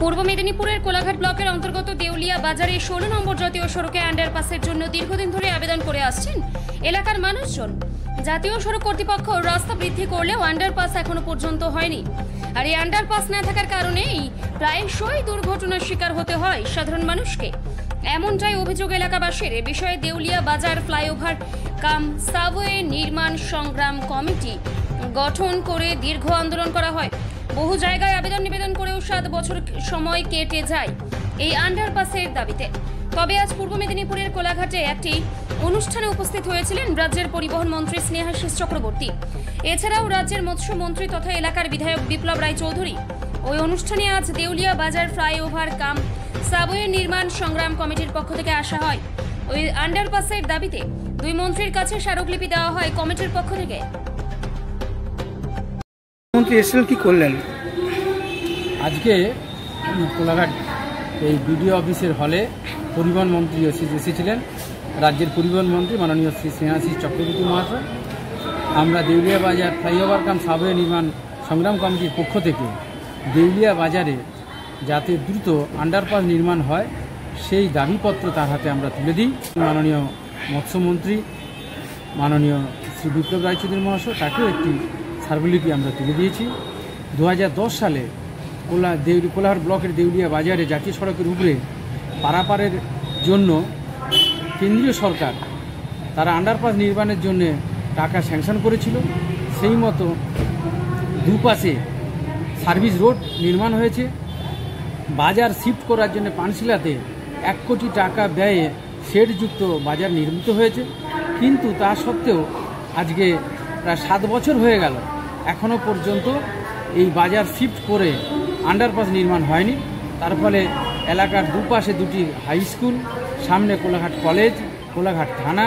পূর্ব মেদিনীপুরের কোলাঘাট ব্লকের অন্তর্গত দেউলিয়া বাজারে 16 নম্বর জাতীয় সড়কে আন্ডারপাসের জন্য দীর্ঘদিন ধরে আবেদন করে আসছেন এলাকার মানুষজন। জাতীয় সড়ক কর্তৃপক্ষ রাস্তা বৃদ্ধি করলেও আন্ডারপাস এখনো পর্যন্ত হয়নি। আর এই আন্ডারপাস না থাকার কারণেই প্রায়শই দুর্ঘটনার শিকার হতে হয় সাধারণ মানুষকে। এমনটাই অভিযোগ এলাকাবাসীর। এ বিষয়ে দেউলিয়া বাজার ফ্লাইওভার কাম সাবওয়ে নির্মাণ সংগ্রাম কমিটি গঠন করে দীর্ঘ আন্দোলন করা হয়। বহু জায়গায় আবেদন নিবেদন করেও 7 বছর সময় কেটে যায় এই আন্ডারপাসের দাবিতে। তবে আজ পূর্ব মেদিনীপুরের কোলাঘাটে একটি অনুষ্ঠানে উপস্থিত হয়েছিলেন রাজ্যের পরিবহন মন্ত্রী স্নেহাশিস চক্রবর্তী, এছাড়াও রাজ্যের মৎস্যমন্ত্রী তথা এলাকার বিধায়ক বিপ্লব রায় চৌধুরী। ওই অনুষ্ঠানে আজ দেউলিয়া বাজার ফ্লাইওভার কাম সাবওয়ে নির্মাণ সংগ্রাম কমিটির পক্ষ থেকে আসা হয়। ওই আন্ডারপাসের দাবিতে দুই মন্ত্রীর কাছে স্মারকলিপি দেওয়া হয় কমিটির পক্ষ থেকে। মন্ত্রী এসেছিলেন, কি করলেন? আজকে কোলাঘাট এই বিডিও অফিসের হলে পরিবহন মন্ত্রী এসেছিলেন, রাজ্যের পরিবহন মন্ত্রী মাননীয় শ্রী স্নেহাশিস চক্রবর্তী মহাশয়। আমরা দেউলিয়া বাজার ফ্লাইওভার কাম সাবওয়ে নির্মাণ সংগ্রাম কমিটির পক্ষ থেকে দেউলিয়া বাজারে যাতে দ্রুত আন্ডারপাস নির্মাণ হয় সেই দাবিপত্র তার হাতে আমরা তুলে দিই। মাননীয় মৎস্যমন্ত্রী মাননীয় শ্রী বিপ্লব রায় চৌধুরী মহাশয় তাকেও একটি স্মারকলিপি আমরা তুলে দিয়েছি। 2010 সালে কোলাঘাট ব্লকের দেউলিয়া বাজারে জাতীয় সড়কের উপরে পারাপারের জন্য কেন্দ্রীয় সরকার তারা আন্ডারপাস নির্মাণের জন্য টাকা স্যাংশন করেছিল। সেই মতো দুপাশে সার্ভিস রোড নির্মাণ হয়েছে। বাজার শিফট করার জন্য পানশিলাতে 1 কোটি টাকা ব্যয়ে শেডযুক্ত বাজার নির্মিত হয়েছে, কিন্তু তা সত্ত্বেও আজকে প্রায় 7 বছর হয়ে গেল, এখনও পর্যন্ত এই বাজার শিফট করে আন্ডারপাস নির্মাণ হয়নি। তার ফলে এলাকার দুপাশে 2টি হাই স্কুল, সামনে কোলাঘাট কলেজ, কোলাঘাট থানা,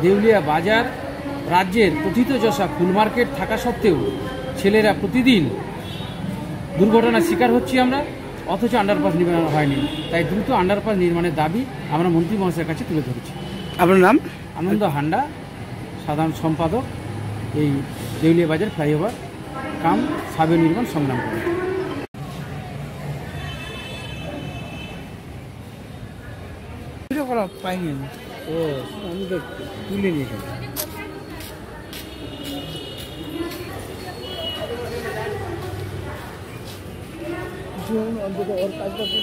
দেউলিয়া বাজার, রাজ্যের প্রথিতযশা ফুল মার্কেট থাকা সত্ত্বেও ছেলেরা প্রতিদিন দুর্ঘটনার শিকার হচ্ছি আমরা, অথচ আন্ডারপাস নির্মাণ হয়নি। তাই দ্রুত আন্ডারপাস নির্মাণের দাবি আমরা মন্ত্রী মহাশয়ের কাছে তুলে ধরেছি। আপনার নাম? আনন্দ হান্ডা, সাধারণ সম্পাদক এই দেউলিয়া বাজার ফ্লাইওভার কাম সাবওয়ে নির্মাণ সংগ্রাম কমিটি। পাইনি ও আমি তো তুলে নিয়েছি। অন্তত ওর কাজ করতে